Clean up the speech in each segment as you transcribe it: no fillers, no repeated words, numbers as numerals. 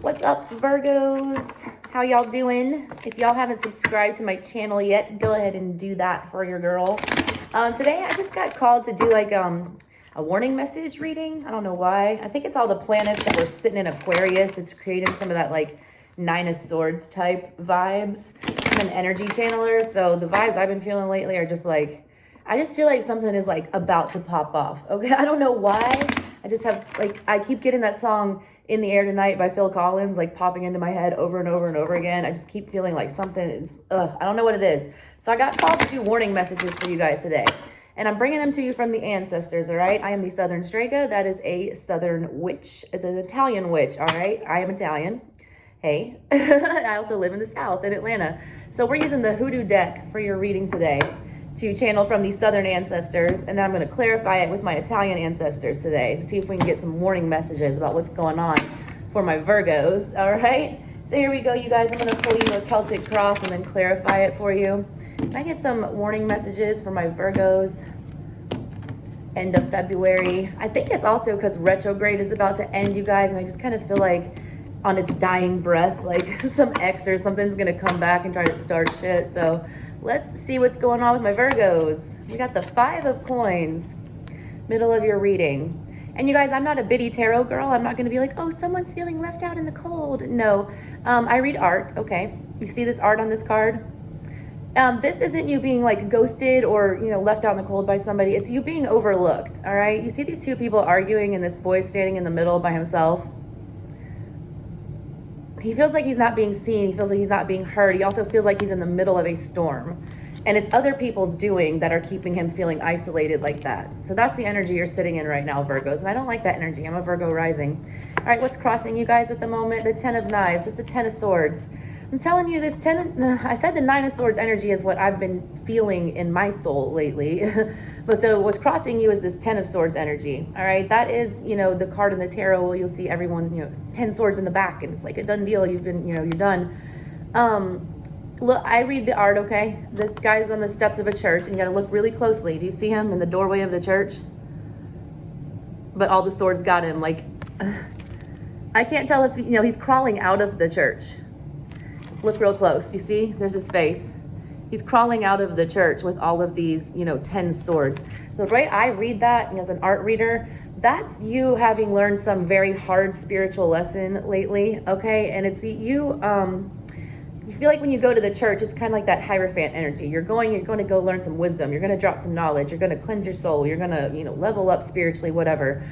What's up, Virgos? How y'all doing? If y'all haven't subscribed to my channel yet, go ahead and do that for your girl. Today I just got called to do like a warning message reading. I don't know why. I think it's all the planets that were sitting in Aquarius. It's creating some of that like Nine of Swords type vibes. I'm an energy channeler, so the vibes I've been feeling lately are just like, I just feel like something is like about to pop off. Okay, I don't know why. I just have like, I keep getting that song In the Air Tonight by Phil Collins like popping into my head over and over and over again. I just keep feeling like something is, I don't know what it is. So I got called to do warning messages for you guys today. And I'm bringing them to you from the ancestors, all right? I am the ASouthernStrega. That is a Southern witch. It's an Italian witch, all right? I am Italian. Hey. I also live in the South in Atlanta. So we're using the Hoodoo deck for your reading today to channel from the Southern ancestors, and then I'm going to clarify it with my Italian ancestors today to see if we can get some warning messages about what's going on for my Virgos, all right? So here we go, you guys. I'm going to pull you a Celtic cross and then clarify it for you. Can I get some warning messages for my Virgos end of February? I think it's also because retrograde is about to end, you guys, and I just kind of feel like on its dying breath, like some ex or something's going to come back and try to start shit. So let's see what's going on with my Virgos. We got the 5 of Coins, middle of your reading. And you guys, I'm not a bitty tarot girl. I'm not going to be like, oh, someone's feeling left out in the cold. No, I read art, okay? You see this art on this card? This isn't you being like ghosted or, you know, left out in the cold by somebody. It's you being overlooked, all right? You see these two people arguing and this boy standing in the middle by himself? He feels like he's not being seen. He feels like he's not being heard. He also feels like he's in the middle of a storm. And it's other people's doing that are keeping him feeling isolated like that. So that's the energy you're sitting in right now, Virgos. And I don't like that energy. I'm a Virgo rising. All right, what's crossing you guys at the moment? The 10 of Knives. It's the 10 of Swords. I'm telling you, this I said the 9 of Swords energy is what I've been feeling in my soul lately. But so what's crossing you is this 10 of Swords energy. All right, that is, you know, the card in the tarot where you'll see everyone, you know, 10 swords in the back, and it's like a done deal. You've been, you know, you're done. Look, I read the art, okay? This guy's on the steps of a church, and you got to look really closely. Do you see him in the doorway of the church? But all the swords got him. Like, I can't tell if, you know, he's crawling out of the church. Look real close. You see? There's his face. He's crawling out of the church with all of these, you know, 10 swords. The way I read that, as an art reader, that's you having learned some very hard spiritual lesson lately, okay? And it's you feel like when you go to the church, it's kind of like that Hierophant energy. You're going to go learn some wisdom. You're going to drop some knowledge. You're going to cleanse your soul. You're going to, you know, level up spiritually, whatever.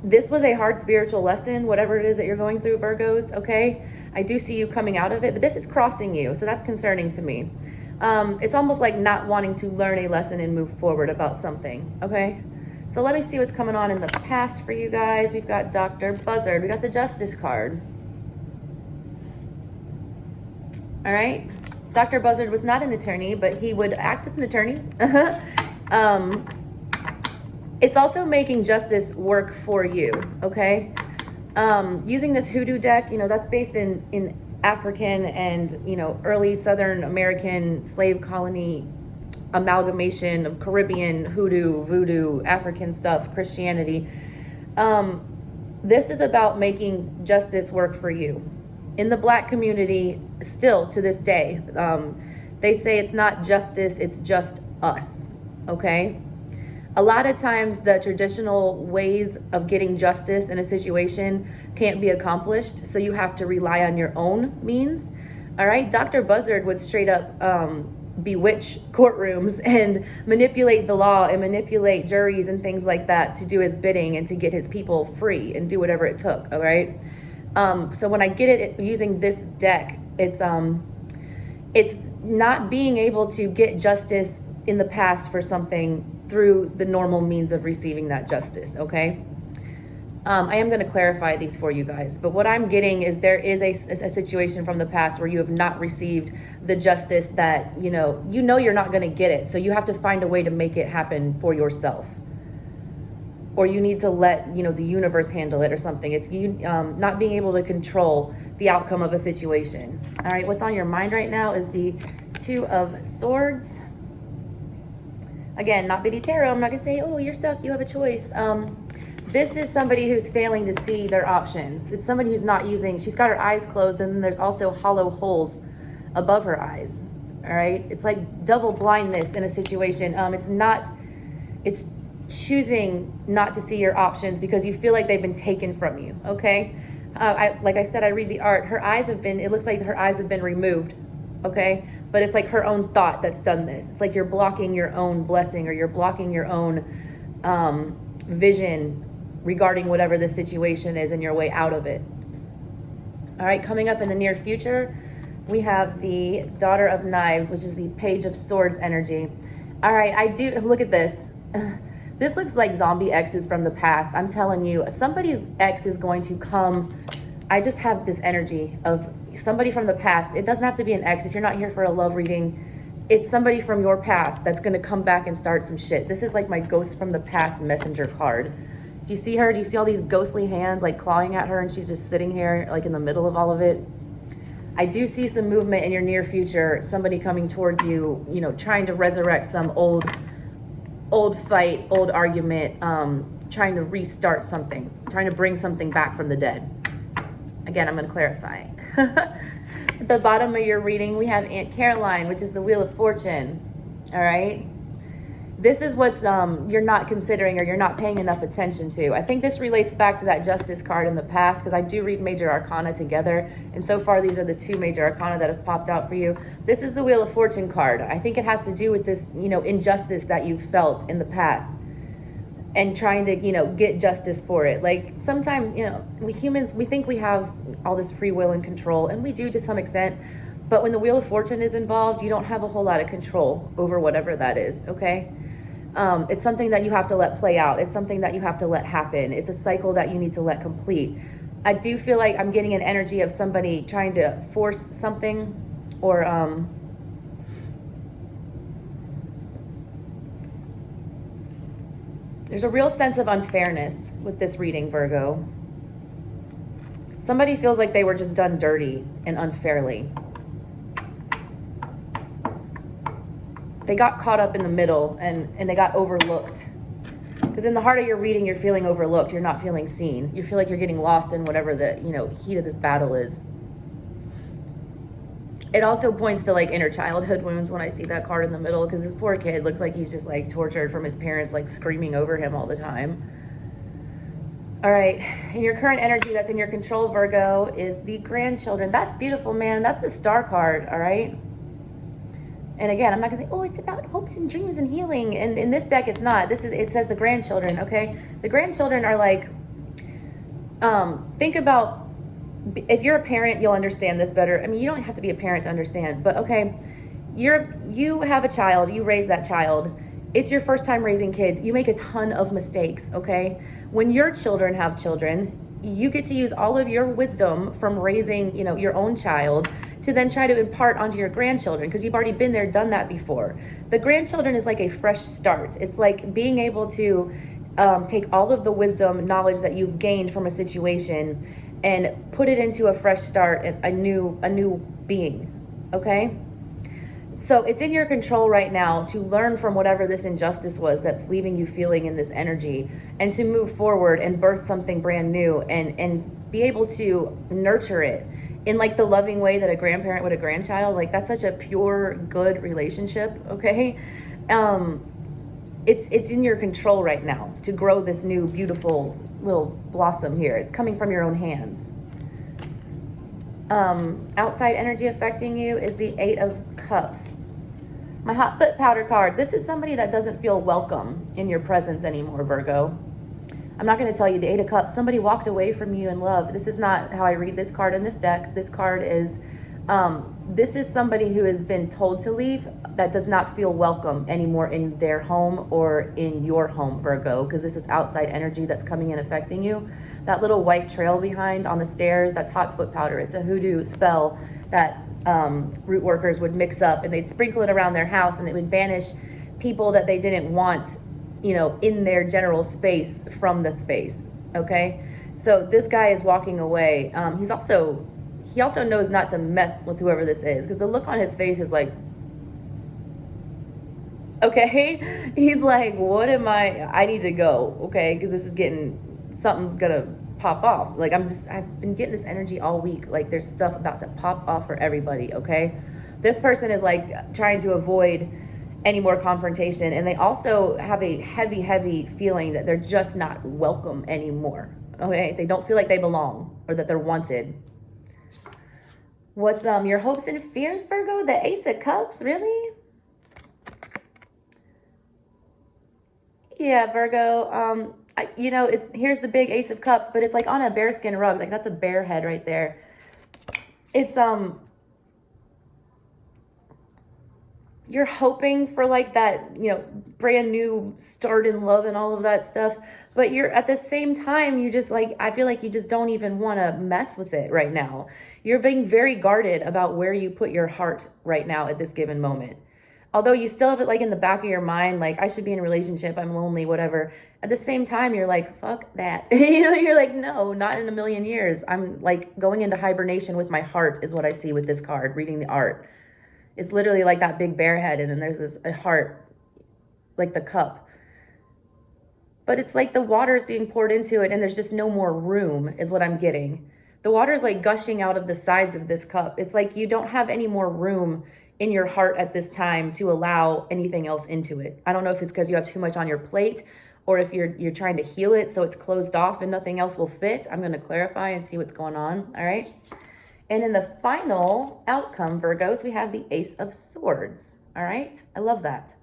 This was a hard spiritual lesson, whatever it is that you're going through, Virgos, okay? I do see you coming out of it, but this is crossing you, so that's concerning to me. It's almost like not wanting to learn a lesson and move forward about something, okay? So let me see what's coming on in the past for you guys. We've got Dr. Buzzard. We got the Justice card. All right. Dr. Buzzard was not an attorney, but he would act as an attorney. It's also making justice work for you, okay? Using this Hoodoo deck, you know, that's based in African and, you know, early Southern American slave colony amalgamation of Caribbean, Hoodoo, Voodoo, African stuff, Christianity. This is about making justice work for you. In the Black community, still to this day, they say it's not justice, it's just us, okay? A lot of times the traditional ways of getting justice in a situation can't be accomplished, so you have to rely on your own means. All right, Dr. Buzzard would straight up bewitch courtrooms and manipulate the law and manipulate juries and things like that to do his bidding and to get his people free and do whatever it took, all right? So when I get it using this deck, it's not being able to get justice in the past for something through the normal means of receiving that justice, okay? I am going to clarify these for you guys, but what I'm getting is there is a situation from the past where you have not received the justice that, you know you're not going to get it, so you have to find a way to make it happen for yourself. Or you need to let, you know, the universe handle it or something. It's you not being able to control the outcome of a situation. All right, what's on your mind right now is the 2 of Swords. Again, not bitty tarot. I'm not gonna say, oh, you're stuck, you have a choice. This is somebody who's failing to see their options. It's somebody who's not using, she's got her eyes closed, and then there's also hollow holes above her eyes. All right. It's like double blindness in a situation. It's choosing not to see your options because you feel like they've been taken from you. Okay. Like I said, I read the art. It looks like her eyes have been removed. Okay. But it's like her own thought that's done this. It's like you're blocking your own blessing, or you're blocking your own vision regarding whatever the situation is and your way out of it. All right, coming up in the near future, we have the Daughter of Knives, which is the Page of Swords energy. All right, I do, look at this. This looks like zombie exes from the past. I'm telling you, somebody's ex is going to come. I just have this energy of somebody from the past. It doesn't have to be an ex. If you're not here for a love reading, it's somebody from your past that's going to come back and start some shit. This is like my ghost from the past messenger card. Do you see her? Do you see all these ghostly hands like clawing at her, and she's just sitting here like in the middle of all of it? I do see some movement in your near future, somebody coming towards you, you know, trying to resurrect some old fight, old argument, trying to restart something, trying to bring something back from the dead. Again, I'm going to clarify. At the bottom of your reading, we have Aunt Caroline, which is the Wheel of Fortune. All right. This is what's you're not considering, or you're not paying enough attention to. I think this relates back to that Justice card in the past, because I do read major arcana together, and so far these are the two major arcana that have popped out for you. This is the Wheel of Fortune card. I think it has to do with this, you know, injustice that you felt in the past, and trying to, you know, get justice for it. Like sometimes, you know, we humans, we think we have all this free will and control, and we do to some extent, but when the Wheel of Fortune is involved, you don't have a whole lot of control over whatever that is, okay? It's something that you have to let play out. It's something that you have to let happen. It's a cycle that you need to let complete. I do feel like I'm getting an energy of somebody trying to force something, or there's a real sense of unfairness with this reading, Virgo. Somebody feels like they were just done dirty and unfairly. They got caught up in the middle, and they got overlooked. Because in the heart of your reading, you're feeling overlooked. You're not feeling seen. You feel like you're getting lost in whatever the, you know, heat of this battle is. It also points to like inner childhood wounds when I see that card in the middle, because this poor kid looks like he's just like tortured from his parents, like screaming over him all the time. All right, and your current energy that's in your control, Virgo, is the grandchildren. That's beautiful, man. That's the Star card, all right? And again, I'm not gonna say, oh, it's about hopes and dreams and healing. And in this deck, it's not. It says the grandchildren, okay? The grandchildren are like, think about, if you're a parent, you'll understand this better. I mean, you don't have to be a parent to understand, but okay, you have a child, you raise that child. It's your first time raising kids. You make a ton of mistakes, okay? When your children have children, you get to use all of your wisdom from raising, you know, your own child to then try to impart onto your grandchildren, because you've already been there, done that before. The grandchildren is like a fresh start. It's like being able to take all of the wisdom, knowledge that you've gained from a situation and put it into a fresh start, a new being, okay? So it's in your control right now to learn from whatever this injustice was that's leaving you feeling in this energy, and to move forward and birth something brand new, and be able to nurture it in like the loving way that a grandparent would a grandchild. Like that's such a pure, good relationship, okay? It's in your control right now to grow this new, beautiful little blossom here. It's coming from your own hands. Outside energy affecting you is the Eight of Cups. My hot foot powder card. This is somebody that doesn't feel welcome in your presence anymore, Virgo. I'm not going to tell you the Eight of Cups. Somebody walked away from you in love. This is not how I read this card in this deck. This card is, this is somebody who has been told to leave, that does not feel welcome anymore in their home or in your home, Virgo, because this is outside energy that's coming in affecting you. That little white trail behind on the stairs, that's hot foot powder. It's a hoodoo spell that root workers would mix up, and they'd sprinkle it around their house, and it would banish people that they didn't want, you know, in their general space from the space, okay? So this guy is walking away. He also knows not to mess with whoever this is, because the look on his face is like, okay, he's like, what am I need to go, okay? Because this something's gonna pop off. Like I've been getting this energy all week. Like there's stuff about to pop off for everybody, okay? This person is like trying to avoid any more confrontation, and they also have a heavy feeling that they're just not welcome anymore, okay? They don't feel like they belong or that they're wanted. What's your hopes and fears, Virgo? The Ace of Cups, really? Yeah, Virgo. Here's the big Ace of Cups, but it's like on a bearskin rug. Like that's a bear head right there. It's you're hoping for like that, brand new start in love and all of that stuff, but you're at the same time, you just like, I feel like you just don't even want to mess with it right now. You're being very guarded about where you put your heart right now at this given moment. Although you still have it like in the back of your mind, like I should be in a relationship, I'm lonely, whatever. At the same time, you're like, fuck that. You're like, no, not in a million years. I'm like going into hibernation with my heart is what I see with this card, reading the art. It's literally like that big bear head, and then there's a heart, like the cup. But it's like the water is being poured into it, and there's just no more room, is what I'm getting. The water is like gushing out of the sides of this cup. It's like you don't have any more room in your heart at this time to allow anything else into it. I don't know if it's because you have too much on your plate, or if you're trying to heal it so it's closed off and nothing else will fit. I'm going to clarify and see what's going on. All right. And in the final outcome, Virgos, we have the Ace of Swords. All right. I love that.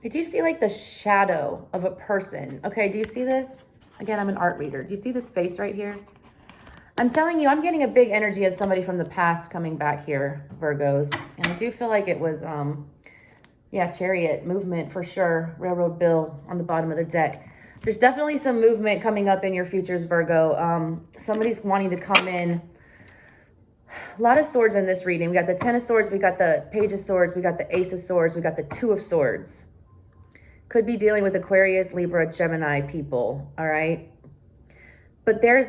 I do see like the shadow of a person. Okay. Do you see this? Again, I'm an art reader. Do you see this face right here? I'm telling you, I'm getting a big energy of somebody from the past coming back here, Virgos. And I do feel like it was, Chariot movement for sure. Railroad Bill on the bottom of the deck. There's definitely some movement coming up in your futures, Virgo. Somebody's wanting to come in. A lot of swords in this reading. We got the Ten of Swords. We got the Page of Swords. We got the Ace of Swords. We got the Two of Swords. Could be dealing with Aquarius, Libra, Gemini people. All right. But there's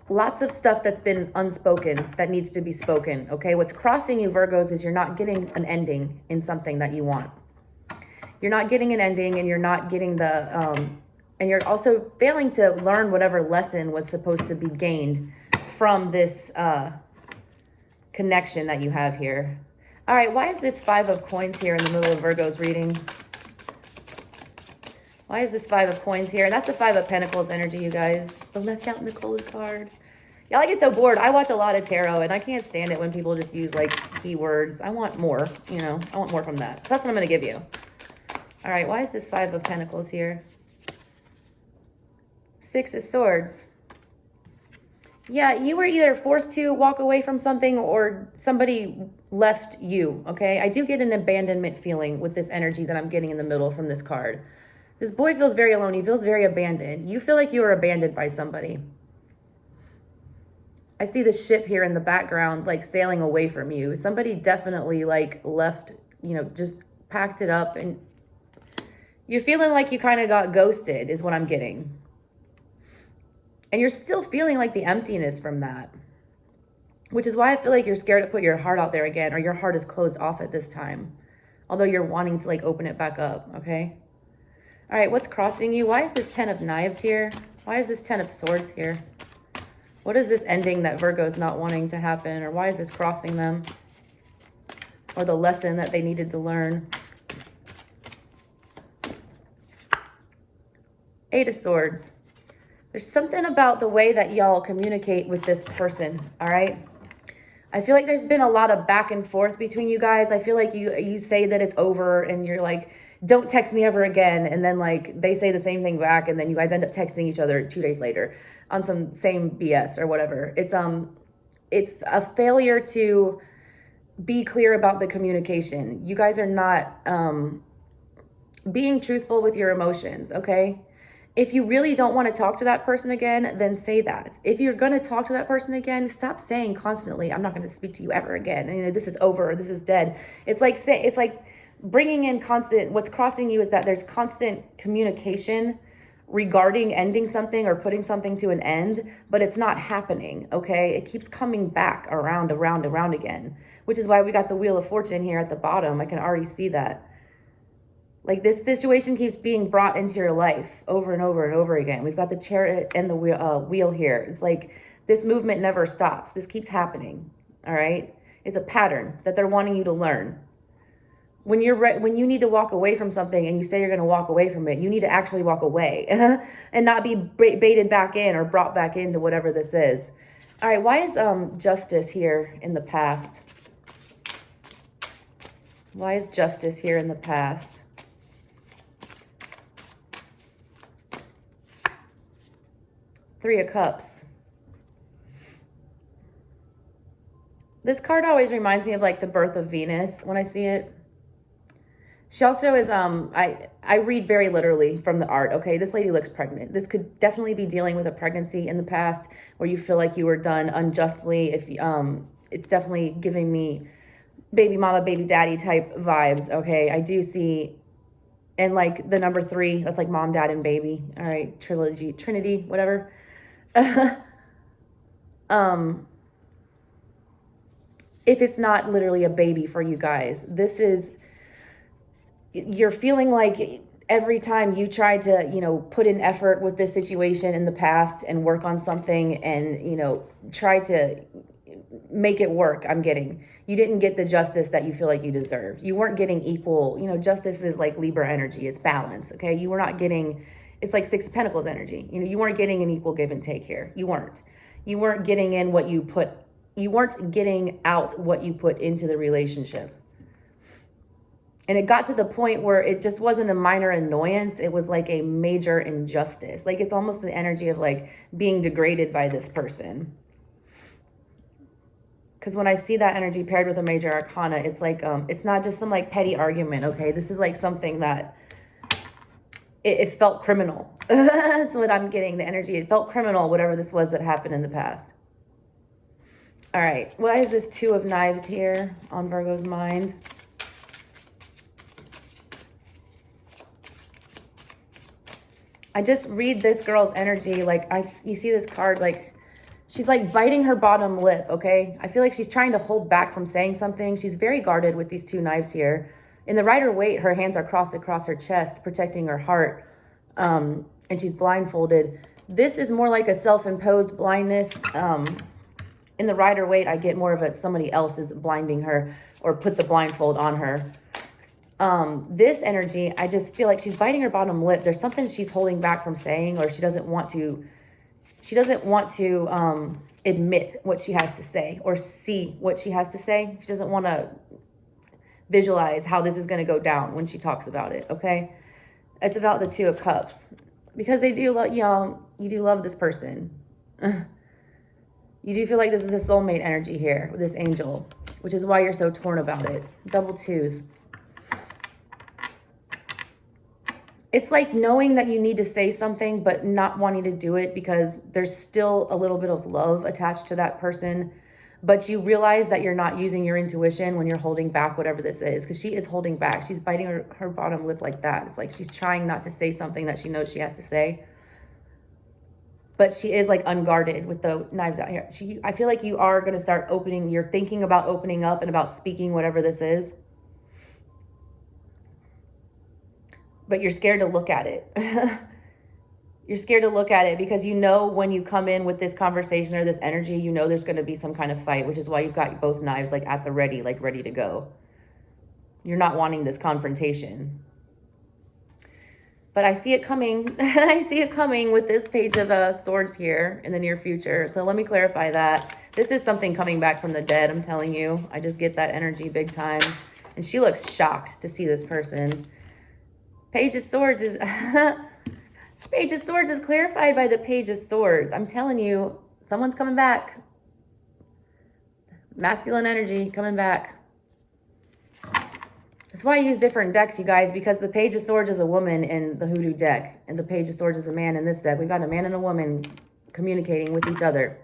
lots of stuff that's been unspoken that needs to be spoken. Okay. What's crossing you, Virgos, is you're not getting an ending in something that you want. You're not getting an ending, and you're not getting the... and you're also failing to learn whatever lesson was supposed to be gained from this connection that you have here. All right, why is this Five of Coins here in the middle of Virgo's reading? Why is this Five of Coins here? And that's the Five of Pentacles energy, you guys. The left out in the cold card. Y'all, I get so bored. I watch a lot of tarot, and I can't stand it when people just use, like, keywords. I want more, I want more from that. So that's what I'm going to give you. All right, why is this Five of Pentacles here? Six of Swords. Yeah, you were either forced to walk away from something or somebody left you, okay? I do get an abandonment feeling with this energy that I'm getting in the middle from this card. This boy feels very alone. He feels very abandoned. You feel like you were abandoned by somebody. I see the ship here in the background, like sailing away from you. Somebody definitely like left, just packed it up, and you're feeling like you kind of got ghosted is what I'm getting. And you're still feeling like the emptiness from that, which is why I feel like you're scared to put your heart out there again, or your heart is closed off at this time, although you're wanting to like open it back up, okay? All right, what's crossing you? Why is this Ten of Knives here? Why is this Ten of Swords here? What is this ending that Virgo's not wanting to happen? Or why is this crossing them? Or the lesson that they needed to learn? Eight of Swords. There's something about the way that y'all communicate with this person, all right? I feel like there's been a lot of back and forth between you guys. I feel like you say that it's over, and you're like, don't text me ever again. And then like they say the same thing back, and then you guys end up texting each other 2 days later on some same BS or whatever. It's a failure to be clear about the communication. You guys are not being truthful with your emotions, okay? If you really don't want to talk to that person again, then say that. If you're going to talk to that person again, stop saying constantly, I'm not going to speak to you ever again. And, this is over, or this is dead. It's like bringing in constant, what's crossing you is that there's constant communication regarding ending something or putting something to an end, but it's not happening, okay? It keeps coming back around again, which is why we got the Wheel of Fortune here at the bottom. I can already see that. Like this situation keeps being brought into your life over and over and over again. We've got the chariot and the wheel here. It's like this movement never stops. This keeps happening. All right. It's a pattern that they're wanting you to learn. When when you need to walk away from something and you say you're going to walk away from it, you need to actually walk away and not be baited back in or brought back into whatever this is. All right. Why is justice here in the past? Why is justice here in the past? Three of Cups. This card always reminds me of like the birth of Venus when I see it. She also is, I read very literally from the art, okay? This lady looks pregnant. This could definitely be dealing with a pregnancy in the past where you feel like you were done unjustly. If it's definitely giving me baby mama, baby daddy type vibes, okay? I do see, and like the number 3, that's like mom, dad, and baby. All right, trilogy, trinity, whatever. If it's not literally a baby for you guys, this is, you're feeling like every time you try to, you know, put in effort with this situation in the past and work on something and, you know, try to make it work, you didn't get the justice that you feel like you deserve. You weren't getting equal, you know, justice is like Libra energy. It's balance, okay? You were not getting, it's like 6 of Pentacles energy. You know, you weren't getting an equal give and take here. You weren't getting in what you put, you weren't getting out what you put into the relationship. And it got to the point where it just wasn't a minor annoyance. It was like a major injustice. Like it's almost the energy of like being degraded by this person. Because when I see that energy paired with a major arcana, it's like, it's not just some like petty argument, okay? This is like something that it felt criminal. That's what I'm getting, the energy. It felt criminal, whatever this was that happened in the past. All right, why is this 2 of Knives here on Virgo's mind? I just read this girl's energy, like you see this card, like she's like biting her bottom lip, okay? I feel like she's trying to hold back from saying something. She's very guarded with these 2 knives here. In the Rider-Waite, her hands are crossed across her chest, protecting her heart, and she's blindfolded. This is more like a self-imposed blindness. In the Rider-Waite, I get more of it, somebody else is blinding her or put the blindfold on her. This energy, I just feel like she's biting her bottom lip. There's something she's holding back from saying, or she doesn't want to admit what she has to say or see what she has to say. She doesn't want to visualize how this is going to go down when she talks about it, okay? It's about the 2 of Cups. Because they do love, you do love this person. You do feel like this is a soulmate energy here with this angel, which is why you're so torn about it. Double 2s. It's like knowing that you need to say something, but not wanting to do it because there's still a little bit of love attached to that person. But you realize that you're not using your intuition when you're holding back whatever this is, because she is holding back. She's biting her bottom lip like that. It's like she's trying not to say something that she knows she has to say. But she is like unguarded with the knives out here. I feel like you are going to start opening. You're thinking about opening up and about speaking whatever this is. But you're scared to look at it. You're scared to look at it because you know when you come in with this conversation or this energy, you know there's going to be some kind of fight, which is why you've got both knives like at the ready, like ready to go. You're not wanting this confrontation. But I see it coming. I see it coming with this Page of Swords here in the near future. So let me clarify that. This is something coming back from the dead, I'm telling you. I just get that energy big time. And she looks shocked to see this person. Page of Swords is... Page of Swords is clarified by the Page of Swords. I'm telling you, someone's coming back. Masculine energy coming back. That's why I use different decks, you guys, because the Page of Swords is a woman in the Hoodoo deck, and the Page of Swords is a man in this deck. We've got a man and a woman communicating with each other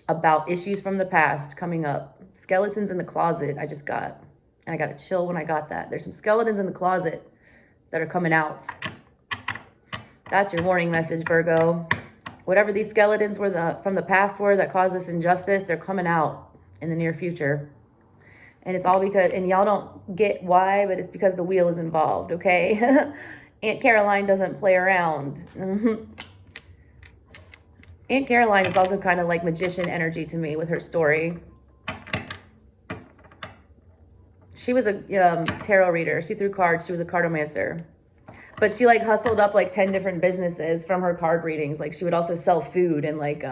about issues from the past coming up. Skeletons in the closet, I just got. And I got a chill when I got that. There's some skeletons in the closet that are coming out. That's your warning message, Virgo. Whatever these skeletons were from the past were that caused this injustice, they're coming out in the near future. And it's all because, and y'all don't get why, but it's because the wheel is involved, okay? Aunt Caroline doesn't play around. Aunt Caroline is also kind of like magician energy to me with her story. She was a tarot reader. She threw cards. She was a cartomancer. But she like hustled up like 10 different businesses from her card readings. Like she would also sell food and like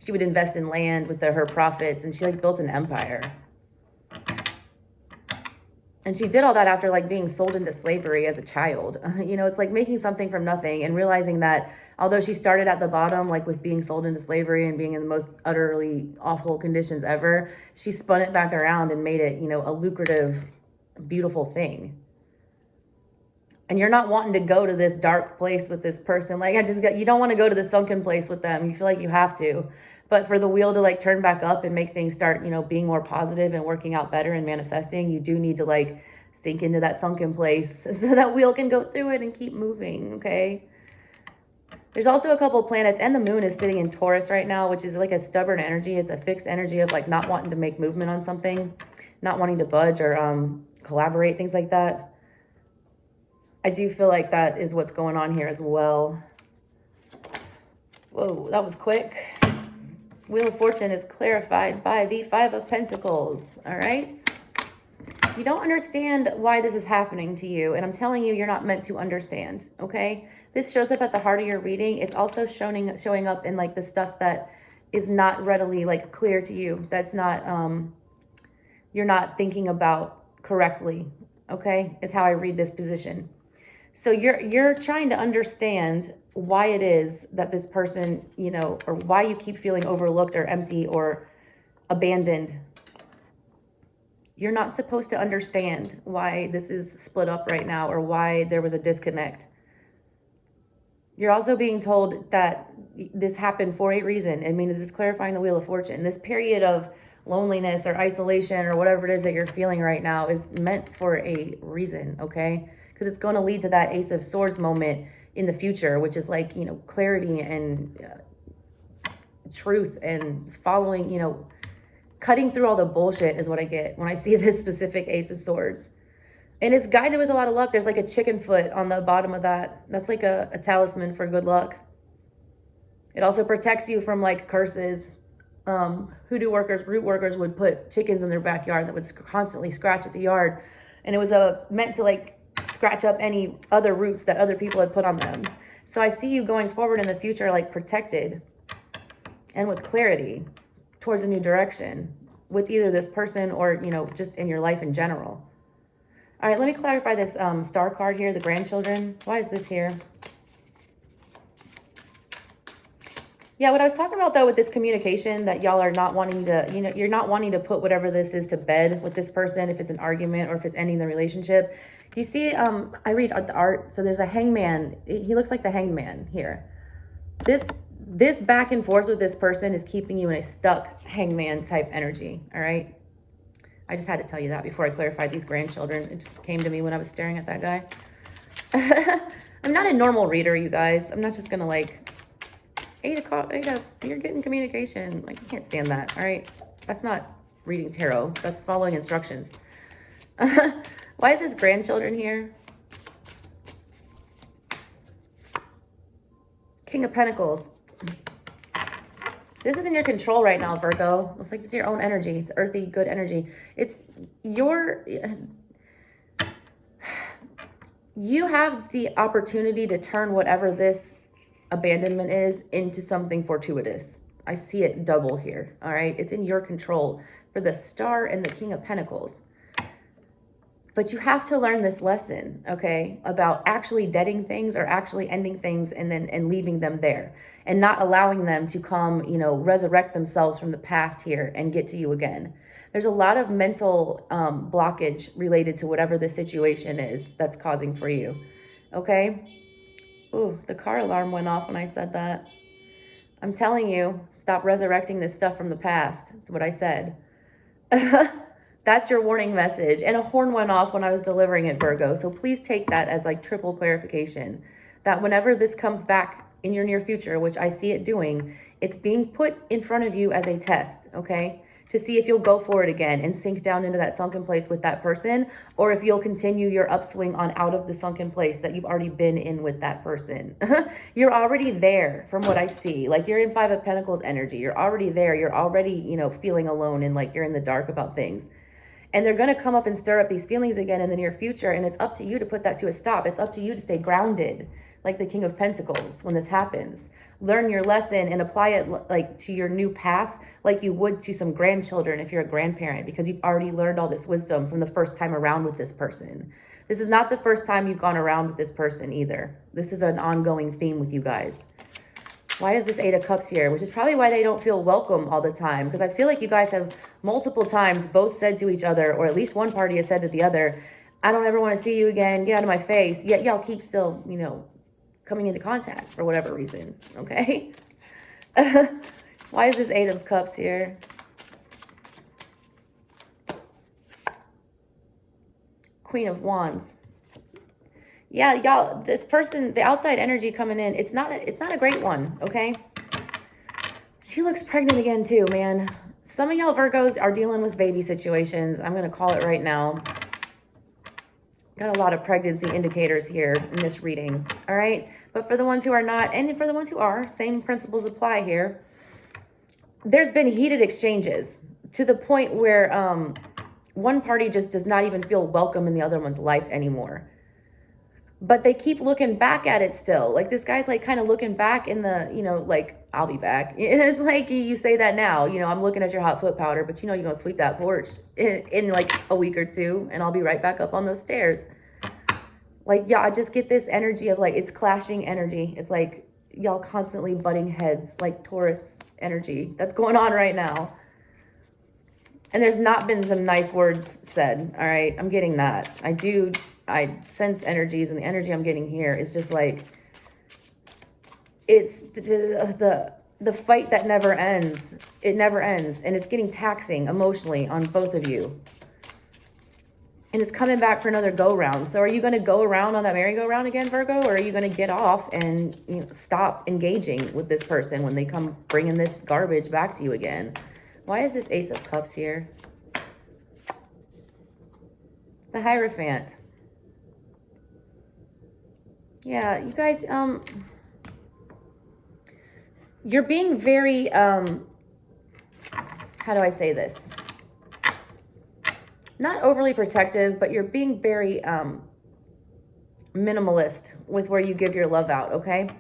she would invest in land with her profits, and she like built an empire. And she did all that after like being sold into slavery as a child. You know, it's like making something from nothing and realizing that although she started at the bottom, like with being sold into slavery and being in the most utterly awful conditions ever, she spun it back around and made it, you know, a lucrative, beautiful thing. And you're not wanting to go to this dark place with this person. Like you don't want to go to the sunken place with them. You feel like you have to. But for the wheel to like turn back up and make things start, you know, being more positive and working out better and manifesting, you do need to like sink into that sunken place so that wheel can go through it and keep moving, okay? There's also a couple planets, and the moon is sitting in Taurus right now, which is like a stubborn energy. It's a fixed energy of like not wanting to make movement on something, not wanting to budge or collaborate, things like that. I do feel like that is what's going on here as well. Whoa, that was quick. Wheel of Fortune is clarified by the Five of Pentacles, all right? You don't understand why this is happening to you, and I'm telling you, you're not meant to understand, okay? This shows up at the heart of your reading. It's also showing up in like the stuff that is not readily like clear to you. That's not, you're not thinking about correctly, okay? Is how I read this position. So you're trying to understand why it is that this person, you know, or why you keep feeling overlooked or empty or abandoned. You're not supposed to understand why this is split up right now or why there was a disconnect. You're also being told that this happened for a reason. I mean, this is clarifying the Wheel of Fortune. This period of loneliness or isolation or whatever it is that you're feeling right now is meant for a reason, okay? Because it's going to lead to that Ace of Swords moment in the future, which is like, you know, clarity and truth and following, you know, cutting through all the bullshit is what I get when I see this specific Ace of Swords. And it's guided with a lot of luck. There's like a chicken foot on the bottom of that. That's like a talisman for good luck. It also protects you from like curses. Hoodoo workers, root workers would put chickens in their backyard that would constantly scratch at the yard. And it was meant to like scratch up any other roots that other people had put on them. So I see you going forward in the future like protected and with clarity towards a new direction with either this person or, you know, just in your life in general. All right, let me clarify this star card here, the grandchildren. Why is this here? Yeah, what I was talking about though with this communication, that y'all are not wanting to, you know, you're not wanting to put whatever this is to bed with this person, if it's an argument or if it's ending the relationship. You see, I read the art, so there's a hangman. He looks like the hangman here. This back and forth with this person is keeping you in a stuck hangman type energy, all right? I just had to tell you that before I clarified these grandchildren. It just came to me when I was staring at that guy. I'm not a normal reader, you guys. I'm not just gonna like, Ada, you're getting communication. Like, I can't stand that, all right? That's not reading tarot. That's following instructions. Why is this grandchildren here? King of Pentacles. This is in your control right now, Virgo. It's like this is your own energy. It's earthy, good energy. It's you have the opportunity to turn whatever this abandonment is into something fortuitous. I see it double here, all right? It's in your control for the Star and the King of Pentacles. But you have to learn this lesson, okay, about actually deading things or actually ending things and leaving them there and not allowing them to come, you know, resurrect themselves from the past here and get to you again. There's a lot of mental blockage related to whatever the situation is that's causing for you, okay? Ooh, the car alarm went off when I said that. I'm telling you, stop resurrecting this stuff from the past. That's what I said. That's your warning message. And a horn went off when I was delivering it, Virgo. So please take that as like triple clarification. That whenever this comes back in your near future, which I see it doing, it's being put in front of you as a test, okay? to see if you'll go for it again and sink down into that sunken place with that person, or if you'll continue your upswing on out of the sunken place that you've already been in with that person. You're already there from what I see. Like, you're in Five of Pentacles energy. You're already there. You're already, you know, feeling alone and like you're in the dark about things. And they're going to come up and stir up these feelings again in the near future. And it's up to you to put that to a stop. It's up to you to stay grounded, like the King of Pentacles, when this happens. Learn your lesson and apply it like to your new path, like you would to some grandchildren if you're a grandparent, because you've already learned all this wisdom from the first time around with this person. This is not the first time you've gone around with this person either. This is an ongoing theme with you guys. Why is this Eight of Cups here? Which is probably why they don't feel welcome all the time. Because I feel like you guys have multiple times both said to each other, or at least one party has said to the other, I don't ever want to see you again. Get out of my face. Yet y'all keep still, you know, coming into contact for whatever reason. Okay? Why is this Eight of Cups here? Queen of Wands. Yeah, y'all, this person, the outside energy coming in, it's not a great one, okay? She looks pregnant again too, man. Some of y'all Virgos are dealing with baby situations. I'm going to call it right now. Got a lot of pregnancy indicators here in this reading, all right? But for the ones who are not, and for the ones who are, same principles apply here. There's been heated exchanges to the point where one party just does not even feel welcome in the other one's life anymore. But they keep looking back at it still. Like, this guy's like kind of looking back in the, you know, like, I'll be back. It's like you say that now, you know, I'm looking at your hot foot powder, but you know, you're going to sweep that porch in like a week or two, and I'll be right back up on those stairs. Like, yeah, I just get this energy of like, it's clashing energy. It's like y'all constantly butting heads, like Taurus energy that's going on right now. And there's not been some nice words said. All right. I'm getting that. I sense energies, and the energy I'm getting here is just like, it's the fight that never ends. It never ends. And it's getting taxing emotionally on both of you. And it's coming back for another go round. So are you going to go around on that merry-go-round again, Virgo? Or are you going to get off and, you know, stop engaging with this person when they come bringing this garbage back to you again? Why is this Ace of Cups here? The Hierophant. Yeah, you guys, you're being very, how do I say this? Not overly protective, but you're being very minimalist with where you give your love out, okay?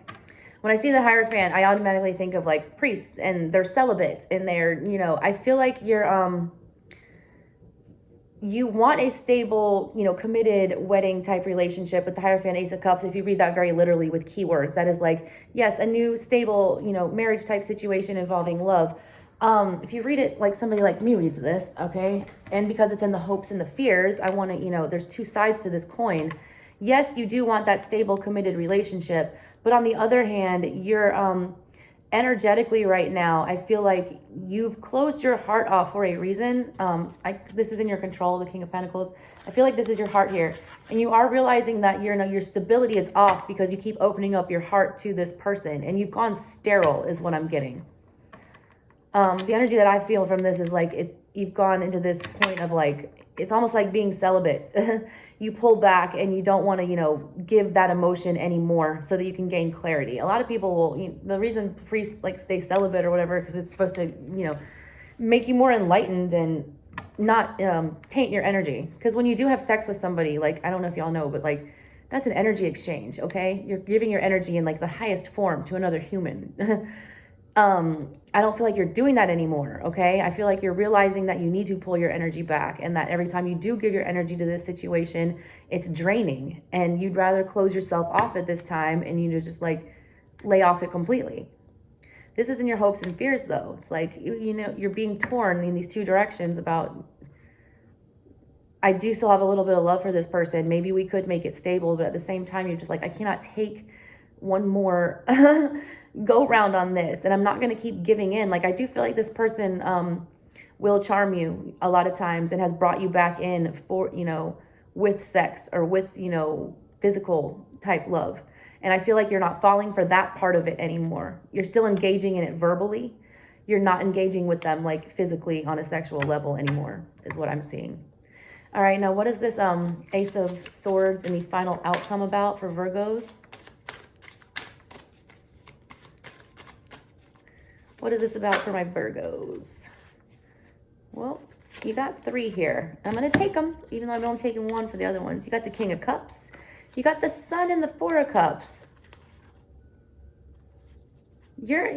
When I see the Hierophant, I automatically think of like priests, and they're celibate, and they're, you know, I feel like you're, you want a stable, you know, committed wedding type relationship with the Hierophant, Ace of Cups. If you read that very literally with keywords, that is like, yes, a new stable, you know, marriage type situation involving love. If you read it like somebody like me reads this, okay, and because it's in the hopes and the fears, I want to, you know, there's two sides to this coin. Yes, you do want that stable, committed relationship, but on the other hand, you're energetically right now, I feel like you've closed your heart off for a reason. This is in your control, the King of Pentacles. I feel like this is your heart here. And you are realizing that your stability is off because you keep opening up your heart to this person. And you've gone sterile is what I'm getting. The energy that I feel from this is like you've gone into this point of like, it's almost like being celibate. You pull back and you don't want to, you know, give that emotion anymore so that you can gain clarity. A lot of people will, the reason priests like stay celibate or whatever, because it's supposed to, you know, make you more enlightened and not taint your energy. Because when you do have sex with somebody, like, I don't know if y'all know, but like, that's an energy exchange, okay? You're giving your energy in like the highest form to another human. I don't feel like you're doing that anymore, okay? I feel like you're realizing that you need to pull your energy back, and that every time you do give your energy to this situation, it's draining, and you'd rather close yourself off at this time and, you know, just like lay off it completely. This is in your hopes and fears though. It's like, you know, you're being torn in these two directions about, I do still have a little bit of love for this person. Maybe we could make it stable, but at the same time, you're just like, I cannot take one more go round on this, and I'm not going to keep giving in. Like, I do feel like this person will charm you a lot of times and has brought you back in for, you know, with sex or with, you know, physical type love. And I feel like you're not falling for that part of it anymore. You're still engaging in it verbally. you're not engaging with them like physically on a sexual level anymore, is what I'm seeing. All right, now what is this Ace of Swords and the final outcome about for Virgos? What is this about for my Virgos? Well, you got 3 here. I'm going to take them, even though I'm only taking 1 for the other ones. You got the King of Cups. You got the Sun and the 4 of Cups. You're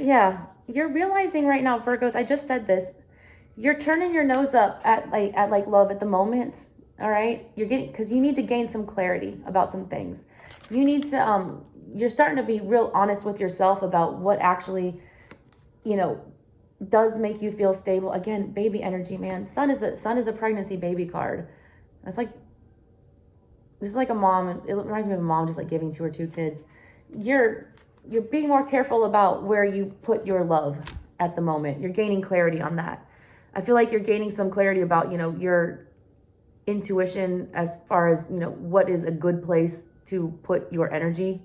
realizing right now, Virgos, I just said this. You're turning your nose up at love at the moment. All right. Because you need to gain some clarity about some things. You need to, you're starting to be real honest with yourself about what actually, does make you feel stable. Again, baby energy, man. Sun is a pregnancy baby card. It's like, this is like a mom. It reminds me of a mom just like giving to her 2 kids. You're being more careful about where you put your love at the moment. You're gaining clarity on that. I feel like you're gaining some clarity about, your intuition as far as, what is a good place to put your energy.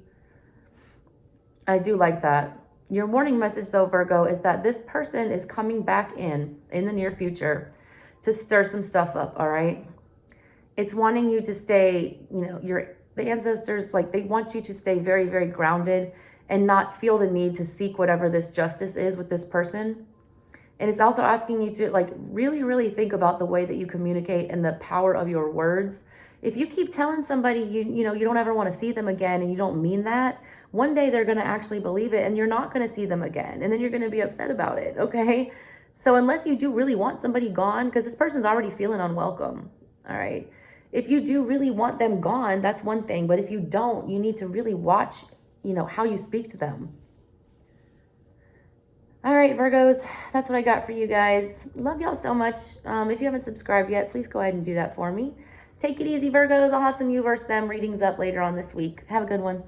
I do like that. Your warning message, though, Virgo, is that this person is coming back in the near future to stir some stuff up, all right? It's wanting you to stay, the ancestors, like, they want you to stay very, very grounded and not feel the need to seek whatever this justice is with this person. And it's also asking you to, like, really, really think about the way that you communicate and the power of your words. If you keep telling somebody you don't ever want to see them again and you don't mean that, one day they're going to actually believe it and you're not going to see them again. And then you're going to be upset about it, okay? So unless you do really want somebody gone, because this person's already feeling unwelcome, all right? If you do really want them gone, that's one thing. But if you don't, you need to really watch, how you speak to them. All right, Virgos, that's what I got for you guys. Love y'all so much. If you haven't subscribed yet, please go ahead and do that for me. Take it easy, Virgos. I'll have some you versus them readings up later on this week. Have a good one.